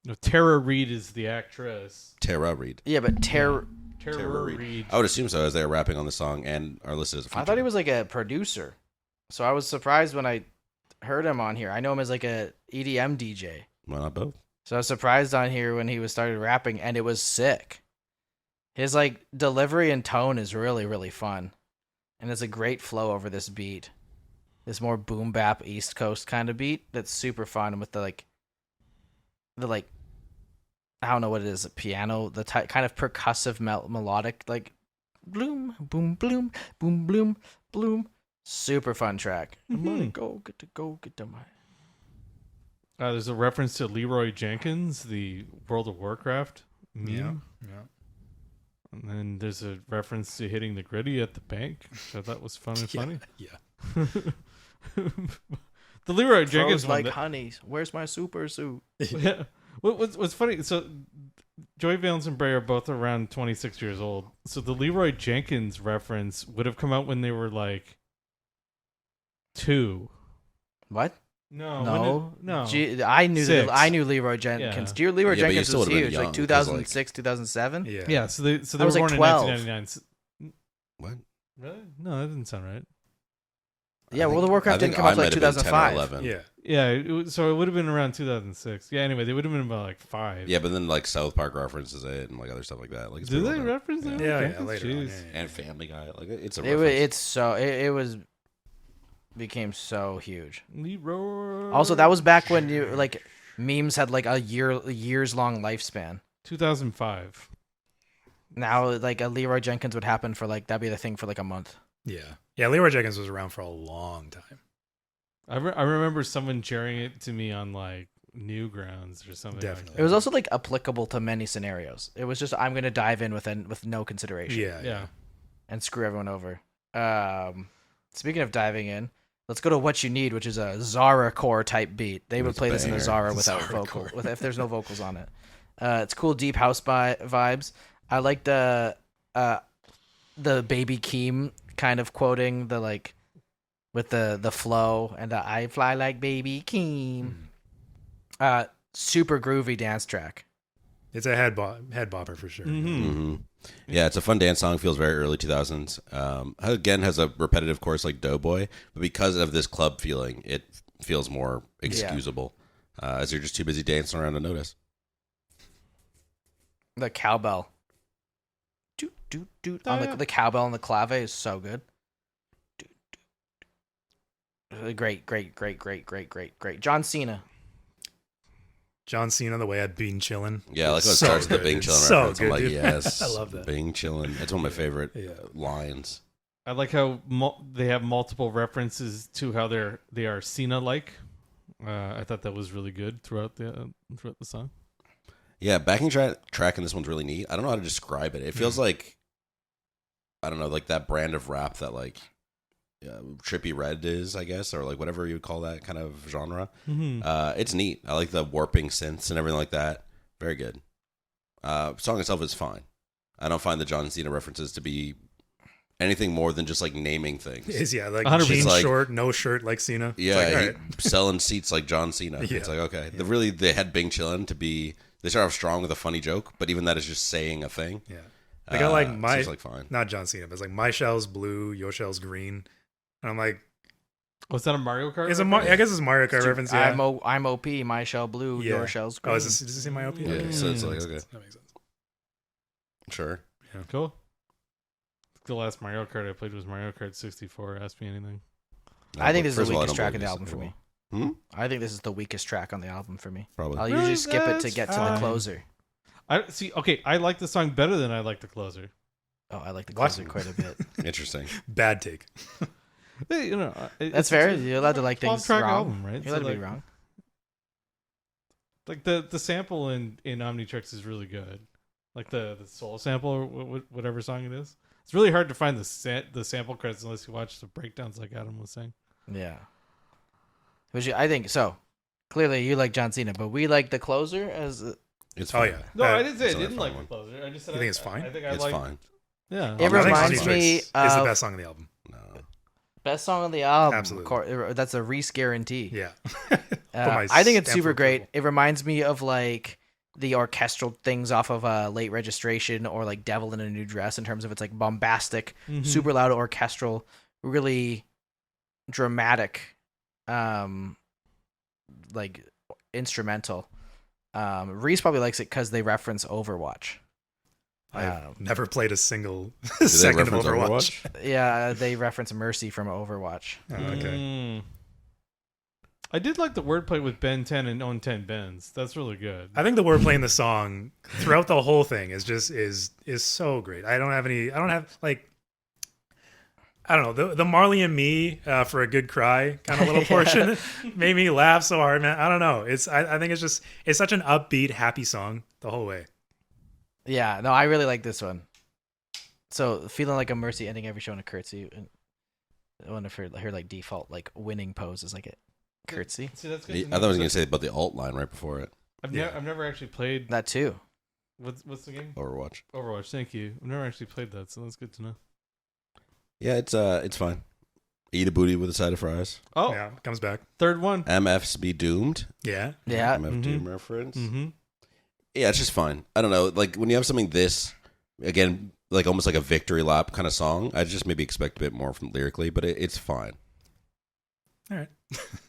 No, Tara Reid is the actress. Tara Reid. Yeah, but Tara Reid. I would assume so, as they are rapping on the song and are listed as a feature. I thought he was like a producer, so I was surprised when I heard him on here. I know him as like a EDM DJ. Why not both? So I was surprised on here when he started rapping, and it was sick. His like delivery and tone is really, really fun, and it's a great flow over this beat. This more boom bap East Coast kind of beat that's super fun with the I don't know what it is, a piano, the kind of percussive melodic like bloom boom bloom boom bloom bloom. Super fun track. Money go get the money. There's a reference to Leroy Jenkins, the World of Warcraft meme. Yeah. And then there's a reference to hitting the gritty at the bank, which I thought was fun and funny. Yeah. The Leroy Jenkins Froze one. like honey. Where's my super suit? Yeah. What's funny? So Joey Valence and Brae are both around 26 years old. So the Leroy Jenkins reference would have come out when they were like 2. What? No. I knew 6. I knew Leroy Jenkins. Leroy Yeah, but you Jenkins still was would've been huge, young, like 'cause, 2006, 2007. Yeah. Yeah. So they I were was, like, born 12. in 1999. What? Really? No, that didn't sound right. Yeah, World of Warcraft didn't come out until like 2005. Yeah. Yeah, so it would have been around 2006. Yeah, anyway, they would have been about like 5. Yeah, but then like South Park references it and like other stuff like that. Like, it's Do pretty they well done. reference it? Yeah, Okay, later on. jeez. Yeah. And Family Guy, like it's a It was, reference. it was became so huge. Leroy. Also, that was back when you like memes had like a years long lifespan. 2005. Now, like a Leroy Jenkins would happen for like that'd be the thing for like a month. Yeah. Leroy Jenkins was around for a long time. I remember someone sharing it to me on like Newgrounds or something. Definitely. Like It was also like applicable to many scenarios. It was just I'm gonna dive in with no consideration. Yeah. And screw everyone over. Speaking of diving in, let's go to What You Need, which is a Zara core type beat. They would It's play this in a banger. Zara without Zara vocal, core. if there's no vocals on it. It's cool, deep house vibes. I like the Baby Keem kind of quoting the like with the flow and the I fly like Baby Keem. Super groovy dance track. It's a head bopper for sure. Mm-hmm. Yeah, it's a fun dance song. Feels very early 2000s. Again, has a repetitive chorus like Doughboy, but because of this club feeling, it feels more excusable. As you're just too busy dancing around to notice. The cowbell. Doot, doot, doot. On the cowbell and the clave is so good. Doot, doot. Great. John Cena. John Cena, the way I'd been chilling. Yeah, like when it So starts with the good. Bing Chillin' So reference. I'm good, like, dude. yes. I love that. Bing Chillin'. It's one of my favorite Yeah. lines. I like how they have multiple references to how they are Cena-like. I thought that was really good throughout the song. Yeah, backing track in this one's really neat. I don't know how to describe it. It feels like, I don't know, like that brand of rap that like Trippie Redd is, I guess, or like whatever you would call that kind of genre. Mm-hmm. It's neat. I like the warping synths and everything like that. Very good. Song itself is fine. I don't find the John Cena references to be anything more than just like naming things. Like 100%. jeans Like- short, no shirt like Cena. It's Yeah, like, all right. selling seats like John Cena. Yeah. It's like, okay. They had Bing Chillin' to be, they start off strong with a funny joke, but even that is just saying a thing. Yeah. They got like so it's like fine. not John Cena, but it's like my shell's blue, your shell's green. And I'm like, Was that a Mario Kart? I guess it's Mario Kart reference. Yeah. I'm OP, my shell blue, Yeah. your shell's green. Oh, does it say my OP? Yeah, Okay. so it's That like, makes okay. sense. That makes sense. Sure. Cool. The last Mario Kart I played was Mario Kart 64. Ask me anything. I think this is First the of all, I weakest don't track on believe the album you for said me. it will. I think this is the weakest track on the album for me. Probably. I'll usually skip it to That's get to the fine. closer. I like the song better than I like the closer. Oh, I like the closer quite a bit. Interesting. Bad take. Hey, That's fair. You're allowed to like things 12-track wrong. album, right? You're allowed to be wrong. Like the sample in Omnitrix is really good. Like the soul sample or whatever song it is. It's really hard to find the sample credits unless you watch the breakdowns like Adam was saying. Yeah. I think so. Clearly, you like John Cena, but we like the closer as. It's Oh fine. yeah. No, I didn't say I It's didn't another like fun the closer. I just said You think it's fine? I think It's like. fine. Yeah. It I think reminds Omnitrix me is the of- best song on the album. No. Best song on the album. Absolutely. That's a Reese guarantee. Yeah. I think it's super great. It reminds me of like the orchestral things off of Late Registration or like Devil in a New Dress in terms of its like bombastic, super loud orchestral, really dramatic, like instrumental. Reese probably likes it because they reference Overwatch. I've never played a single Did they second of reference Overwatch. Yeah, they reference Mercy from Overwatch. Oh, okay. I did like the wordplay with Ben 10 and Own 10 Bens. That's really good. I think the wordplay in the song throughout the whole thing is just is so great. I don't have like I don't know, the Marley and Me for a good cry kind of little portion made me laugh so hard, man. I don't know. I think it's such an upbeat, happy song the whole way. Yeah, no, I really like this one. So feeling like a Mercy ending every show in a curtsy. I wonder if her like default like winning pose is like a curtsy. See, that's good. I thought I was going to say about the alt line right before it. I've never actually played. That too. What's the game? Overwatch. Overwatch. Thank you. I've never actually played that, so that's good to know. Yeah, it's fine. Eat a booty with a side of fries. Oh, Yeah, it comes back. third one. MFs be doomed. Yeah. Yeah. MF Doom reference. Mm-hmm. Yeah, it's just fine. I don't know. Like when you have something this, again, like almost like a victory lap kind of song, I just maybe expect a bit more from lyrically, but it's fine. All right.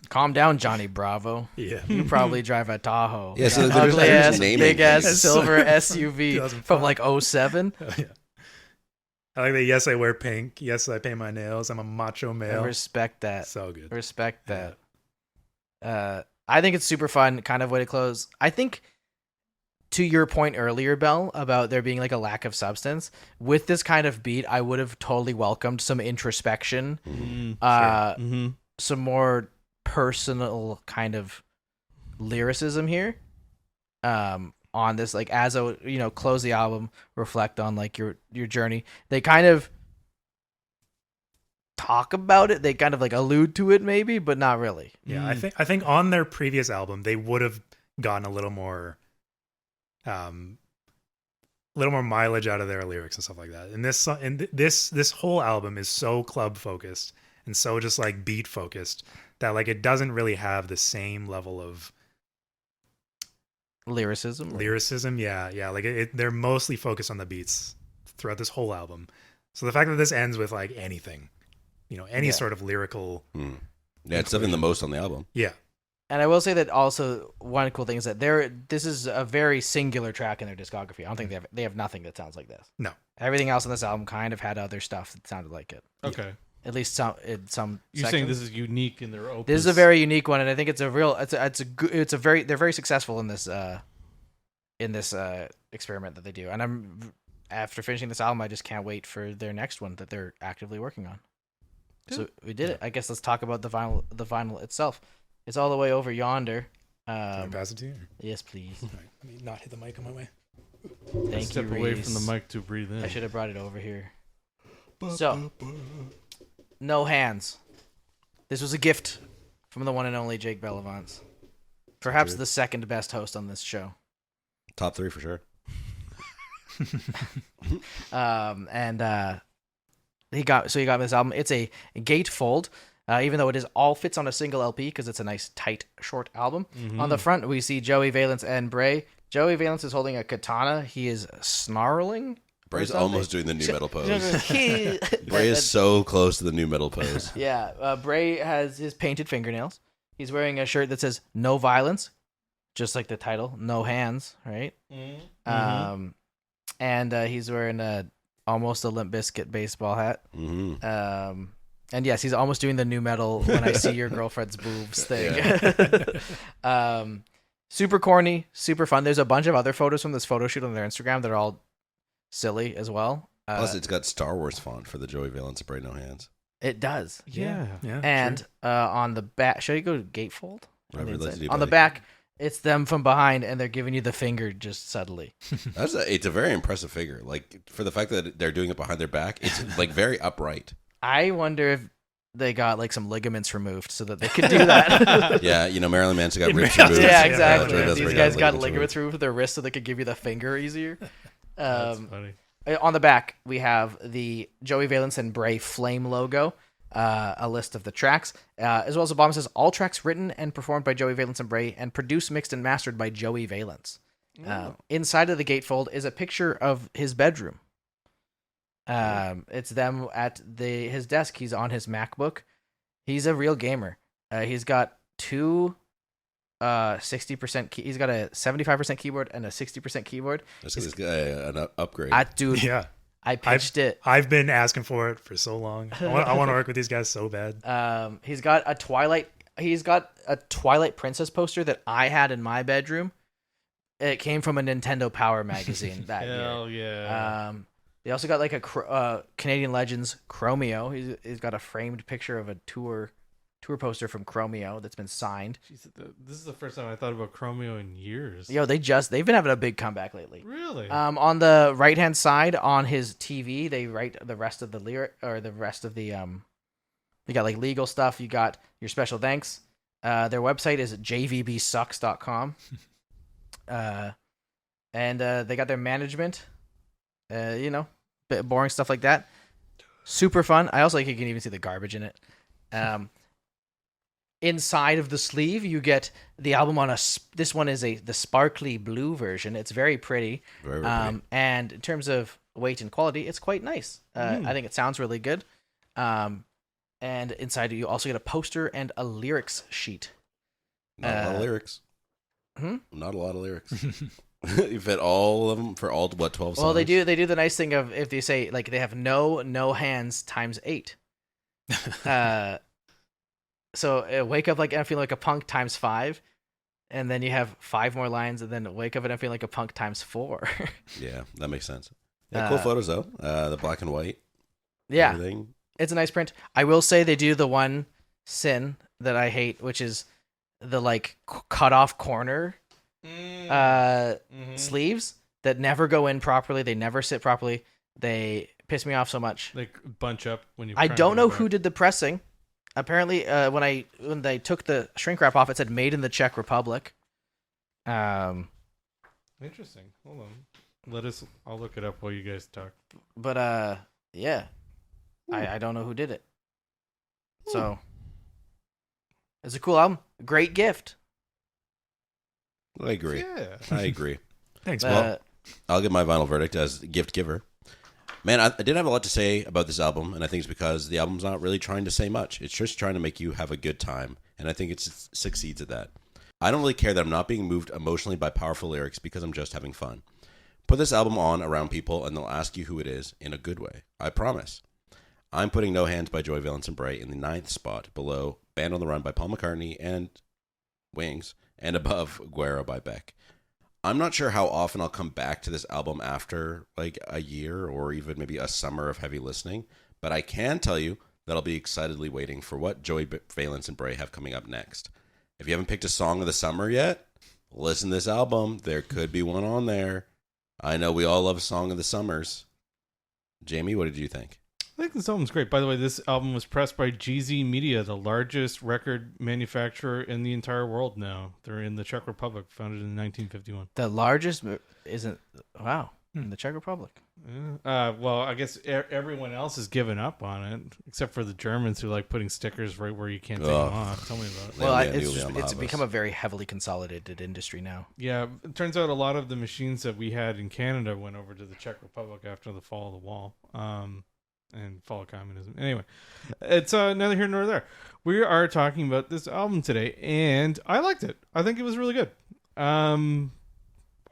Calm down, Johnny Bravo. Yeah. You probably drive a Tahoe. Yeah, so An they're ugly just ass, naming big ass things. silver SUV 2005. from like 07. Yeah. I like that. Yes, I wear pink. Yes, I paint my nails. I'm a macho I male. respect that. So good. Respect that. I think it's super fun, kind of way to close. I think to your point earlier, Bell, about there being like a lack of substance, with this kind of beat, I would have totally welcomed some introspection, some more personal kind of lyricism here. On this, like as a close the album, reflect on like your journey. They kind of talk about it. They kind of like allude to it, maybe, but not really. Yeah, I think on their previous album they would have gotten a little more mileage out of their lyrics and stuff like that. And this whole album is so club focused and so just like beat focused that like it doesn't really have the same level of Lyricism. Yeah, like they're mostly focused on the beats throughout this whole album. So the fact that this ends with like anything, any sort of lyrical, Yeah, it's definitely the most on the album. yeah. And I will say that also one cool thing is that this is a very singular track in their discography. I don't think they have nothing that sounds like this. No. Everything else on this album kind of had other stuff that sounded like it. Okay. At least some You're sections. saying this is unique in their opus. This is a very unique one, and I think it's a real. They're very successful in this experiment that they do. And after finishing this album, I just can't wait for their next one that they're actively working on. Good. So we did it. I guess let's talk about the vinyl itself. It's all the way over yonder. Can I pass it to you? Yes, please. All right, let me not hit the mic on my way. Thank Step you, away Reese. from the mic to breathe in. I should have brought it over here. So, No Hands. This was a gift from the one and only Jake Bellavance. Perhaps the second best host on this show. Top 3 for sure. He got this album. It's a gatefold, even though it all fits on a single LP because it's a nice tight short album. On the front we see Joey Valence and Brae. Joey Valence is holding a katana. He is snarling. Brae's almost doing the new metal pose. He- Brae is so close to the new metal pose. Yeah, Brae has his painted fingernails. He's wearing a shirt that says "No Violence," just like the title. No hands, right? And he's wearing almost a Limp Bizkit baseball hat. And yes, he's almost doing the new metal "When I See Your Girlfriend's Boobs" thing. Super corny, super fun. There's a bunch of other photos from this photo shoot on their Instagram that are all silly as well. Plus, it's got Star Wars font for the Joey Valence and Brae No Hands. It does. Yeah. And on the back, should I go to gatefold? On the Back, back, it's them from behind, and they're giving you the finger just subtly. it's a very impressive figure. Like, for the fact that they're doing it behind their back, it's like very upright. I wonder if they got like some ligaments removed so that they could do that. Yeah, Marilyn Manson got ribs removed. Yeah, exactly. These guys got ligaments removed with their wrists so they could give you the finger easier. That's funny. On the back, we have the Joey Valence and Brae Flame logo, a list of the tracks, as well as the bottom says, all tracks written and performed by Joey Valence and Brae and produced, mixed, and mastered by Joey Valence. Inside of the gatefold is a picture of his bedroom. It's them at his desk. He's on his MacBook. He's a real gamer. He's got two 60%. He's got a 75% keyboard and a 60% keyboard. This guy an upgrade. Dude, yeah, I pitched it. I've been asking for it for so long. I want to work with these guys so bad. He's got a Twilight Princess poster that I had in my bedroom. It came from a Nintendo Power magazine that year. Hell yeah. They also got like a Canadian Legends Chromeo. He's got a framed picture of a tour poster from Chromeo that's been signed. Jeez, this is the first time I thought about Chromeo in years. Yo, they've been having a big comeback lately. Really? On the right hand side on his TV, they write the rest of the lyric or the rest of the You got like legal stuff. You got your special thanks. Their website is jvbsucks.com. And they got their management. Bit boring stuff like that. Super fun. I also like you can even see the garbage in it. Inside of the sleeve, you get the album on this one is the sparkly blue version. It's very pretty. Very pretty. And in terms of weight and quality, it's quite nice. I think it sounds really good. And inside you also get a poster and a lyrics sheet. Not a lot of lyrics. Not a lot of lyrics. You fit all of them for all 12 songs? Well, they do the nice thing of if they say like they have no hands times 8. So wake up like I'm feeling like a punk times 5, and then you have 5 more lines, and then wake up and I'm feeling like a punk times 4. Yeah, that makes sense. Yeah, cool photos though. The black and white. Yeah, everything. It's a nice print. I will say they do the one sin that I hate, which is the like cut off corner sleeves that never go in properly. They never sit properly. They piss me off so much. They bunch up when you. I don't know who did the pressing. Apparently, when they took the shrink wrap off, it said "Made in the Czech Republic." Interesting. Hold on. I'll look it up while you guys talk. But yeah, I don't know who did it. So it's a cool album. Great gift. I agree. Yeah. I agree. Thanks, Well, I'll give my final verdict as gift giver. Man, I did have a lot to say about this album, and I think it's because the album's not really trying to say much. It's just trying to make you have a good time, and I think it succeeds at that. I don't really care that I'm not being moved emotionally by powerful lyrics because I'm just having fun. Put this album on around people, and they'll ask you who it is in a good way. I promise. I'm putting No Hands by Joey Valence and Brae in the 9th spot, below Band on the Run by Paul McCartney and Wings, and above Guerra by Beck. I'm not sure how often I'll come back to this album after like a year or even maybe a summer of heavy listening, but I can tell you that I'll be excitedly waiting for what Joey Valence and Brae have coming up next. If you haven't picked a song of the summer yet, listen to this album. There could be one on there. I know we all love Song of the Summers. Jamie, what did you think? I think this album's great. By the way, this album was pressed by GZ Media, the largest record manufacturer in the entire world now. They're in the Czech Republic, founded in 1951. The largest isn't... Wow. In the Czech Republic. Yeah. Well, I guess everyone else has given up on it, except for the Germans who like putting stickers right where you can't take them off. Tell me about it. Well, it's become a very heavily consolidated industry now. Yeah, it turns out a lot of the machines that we had in Canada went over to the Czech Republic after the fall of the wall. And fall of communism. Anyway, it's neither here nor there. We are talking about this album today, and I liked it. I think it was really good. I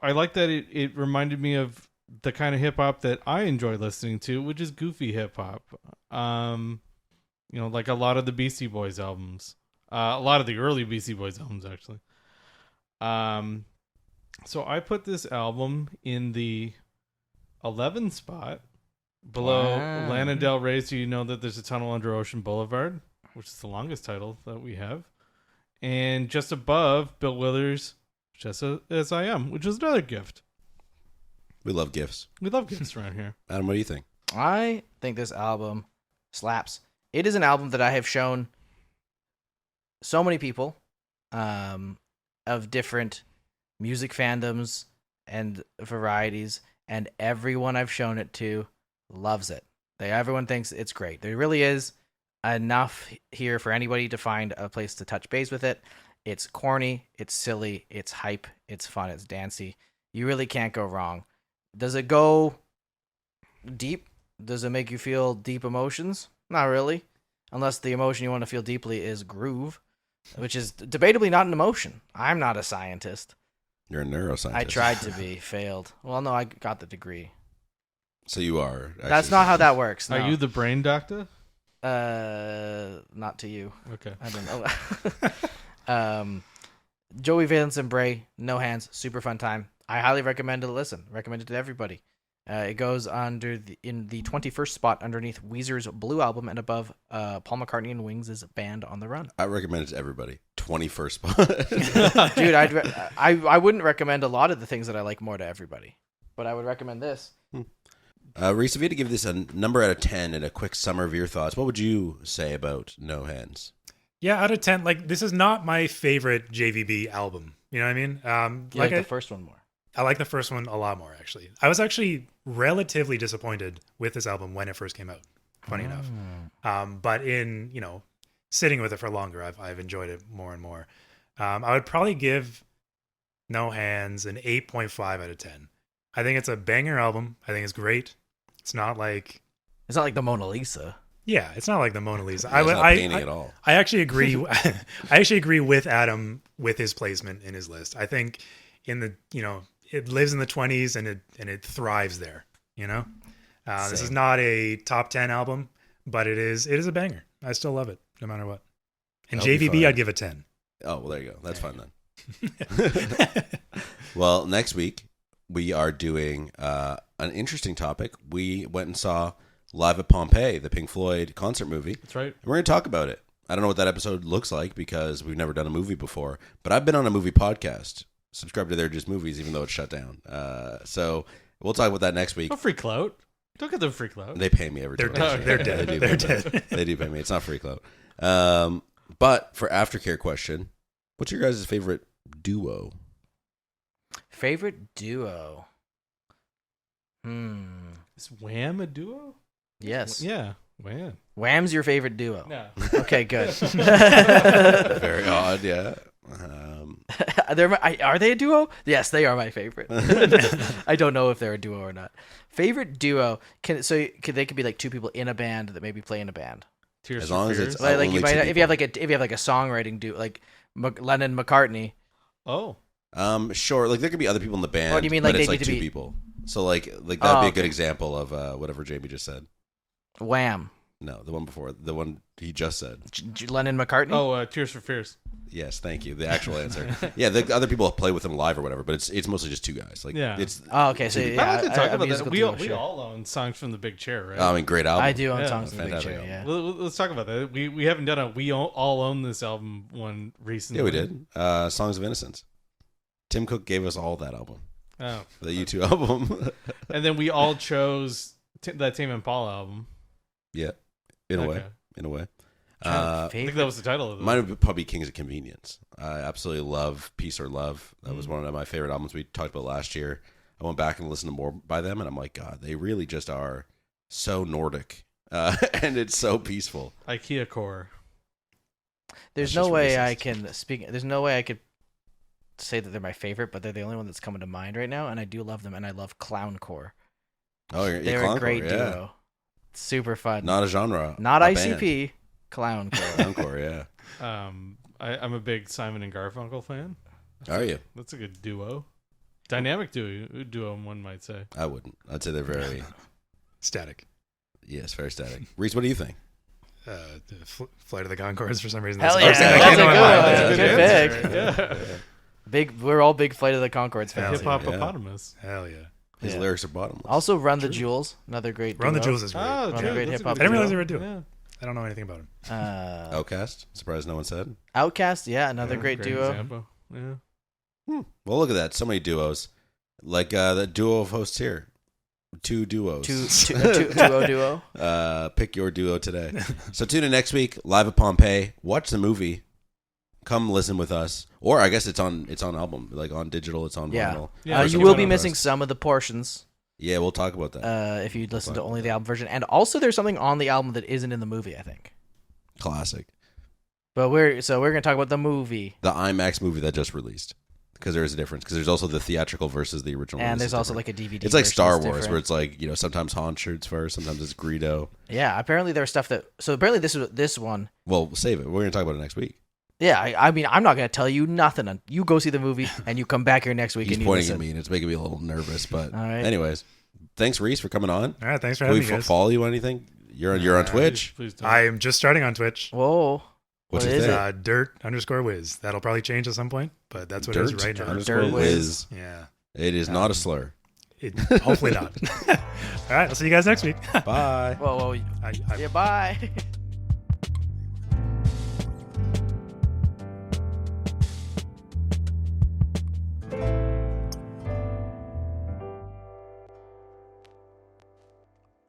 like that it reminded me of the kind of hip hop that I enjoy listening to, which is goofy hip hop. Like a lot of the Beastie Boys albums, a lot of the early Beastie Boys albums, actually. So I put this album in the 11th spot. Below Wow. Lana Del Rey's Do You Know That There's a Tunnel Under Ocean Boulevard, which is the longest title that we have. And just above, Bill Withers' Just As I Am, which is another gift. We love gifts. We love gifts around here. Adam, what do you think? I think this album slaps. It is an album that I have shown so many people of different music fandoms and varieties, and everyone I've shown it to loves it. Everyone thinks it's great. There really is enough here for anybody to find a place to touch base with it. It's corny, it's silly, it's hype, it's fun, it's dancey. You really can't go wrong. Does it go deep? Does it make you feel deep emotions? Not really. Unless the emotion you want to feel deeply is groove, which is debatably not an emotion. I'm not a scientist. You're a neuroscientist. I tried to be, failed. Well, no, I got the degree. So you are. Actually. That's not how that works. No. Are you the brain doctor? Not to you. Okay. I don't know. Joey Valence and Brae, No Hands, super fun time. I highly recommend to listen. Recommend it to everybody. It goes in the 21st spot underneath Weezer's Blue Album and above Paul McCartney and Wings' Band on the Run. I recommend it to everybody. 21st spot. Dude, I wouldn't recommend a lot of the things that I like more to everybody, but I would recommend this. Reese, if you had to give this a number out of 10 and a quick summer of your thoughts, what would you say about No Hands? Yeah, out of 10, like, this is not my favorite JVB album. You know what I mean? You like the first one more. I like the first one a lot more, actually. I was actually relatively disappointed with this album when it first came out, funny enough. But in, sitting with it for longer, I've enjoyed it more and more. I would probably give No Hands an 8.5 out of 10. I think it's a banger album. I think it's great. It's not like the Mona Lisa. Yeah, it's not like the Mona Lisa. It's not painting at all. I actually agree. I actually agree with Adam with his placement in his list. I think it lives in the 20s and it thrives there. This is not a top 10 album, but it is a banger. I still love it no matter what. And JVB, I'd give a 10. Oh, well, there you go. That's fine then. Well, next week we are doing an interesting topic. We went and saw Live at Pompeii, the Pink Floyd concert movie. That's right. And we're going to talk about it. I don't know what that episode looks like because we've never done a movie before, but I've been on a movie podcast. Subscribe to They're Just Movies, even though it's shut down. So we'll talk about that next week. No free clout. Don't get them free clout. They pay me every time. They're dead. They're dead. They do pay me. It's not free clout. But for aftercare question, what's your guys' favorite duo? Favorite duo? Is Wham a duo? Yes. Yeah. Wham. Wham's your favorite duo? No. Okay, good. Very odd, yeah. Are they a duo? Yes, they are my favorite. I don't know if they're a duo or not. Favorite duo? They could be like two people in a band that maybe play in a band. Tears As for long as Fears? it's Like only if you have like a songwriting duo, like Lennon McCartney. Oh. Sure. Like there could be other people in the band. Oh, do you mean but like it's they like need to two be- people? So like that'd be a good example of whatever Jamie just said. Wham. No, the one before, the one he just said. Lennon McCartney. Oh, Tears for Fears. Yes, thank you. The actual answer. Yeah, the other people play with them live or whatever, but it's mostly just two guys. Like, Yeah. It's. Oh, okay. So I yeah, like to talk a about that. musical We, duo, we sure. all own Songs from the Big Chair, right? I mean, great album. I do own Yeah. songs from the Big Fantastic Chair. album. Yeah. Let's talk about that. We haven't done a We All Own This album one recently. Yeah, we did. Songs of Innocence. Tim Cook gave us all that album, Oh. the U2 album. And then we all chose that Tame Impala album. Yeah, in a way. Okay. In a way. I think that was the title of it. Mine would probably be Kings of Convenience. I absolutely love Peace or Love. That was one of my favorite albums we talked about last year. I went back and listened to more by them, and I'm like, God, they really just are so Nordic, and it's so peaceful. IKEA Core. There's That's no just way racist. I can speak. There's no way I could say that they're my favorite, but they're the only one that's coming to mind right now, and I do love them, and I love Clowncore. Oh, They're a great yeah. duo. Super fun. Not a genre. Not a ICP. Clowncore. Clowncore, yeah. I'm a big Simon and Garfunkel fan. Are you? That's a good duo. Dynamic duo, one might say. I wouldn't. I'd say they're very Static. yes, very static. Reese, what do you think? Flight of the Conchords for some reason. Hell That's yeah, the that's first thing a that good came to one. my That's mind. a good Yeah. Big. We're all big Flight of the Conchords Hell fans. Hip here. Hop Hippopotamus. Hell yeah. His lyrics are bottomless. Also, Run the Jewels, another great. Run the duo. Jewels is great. Oh, One true. great That's a hip-hop good I didn't realize duo. they were a duo. Yeah. I don't know anything about him. Outcast. Surprised no one said. Outcast, yeah, another great duo. Example. Yeah. Well, look at that. So many duos. Like the duo of hosts here. 2 duos. Duo. Pick your duo today. So tune in next week, live at Pompeii. Watch the movie. Come listen with us. Or I guess it's on album, like on digital. It's on vinyl. Yeah, you will be missing some of the portions. Yeah, we'll talk about that. If you listen to only the album version, and also there's something on the album that isn't in the movie, I think. Classic. But we're gonna talk about the movie. The IMAX movie that just released. Because there is a difference. Because there's also the theatrical versus the original. And there's also different. like a DVD. It's like version Star that's Wars, different. where it's like, you know, sometimes Han shoots first, sometimes it's Greedo. Yeah, apparently there's stuff that. So apparently this one. Well, save it. We're going to talk about it next week. Yeah, I mean, I'm not gonna tell you nothing. You go see the movie and you come back here next week. He's and you pointing listen. at me, and it's making me a little nervous. But All right. anyways, thanks, Reese, for coming on. All right, thanks for Can having we me, guys. follow you on anything? You're on Twitch. Please don't. I am just starting on Twitch. Whoa. What's What your is thing? it? Dirt_Wiz. That'll probably change at some point, but that's what it is right now. _Wiz. Wiz. Yeah. It is not a slur. Hopefully not. All right, I'll see you guys next week. Bye. Whoa. Yeah. Bye.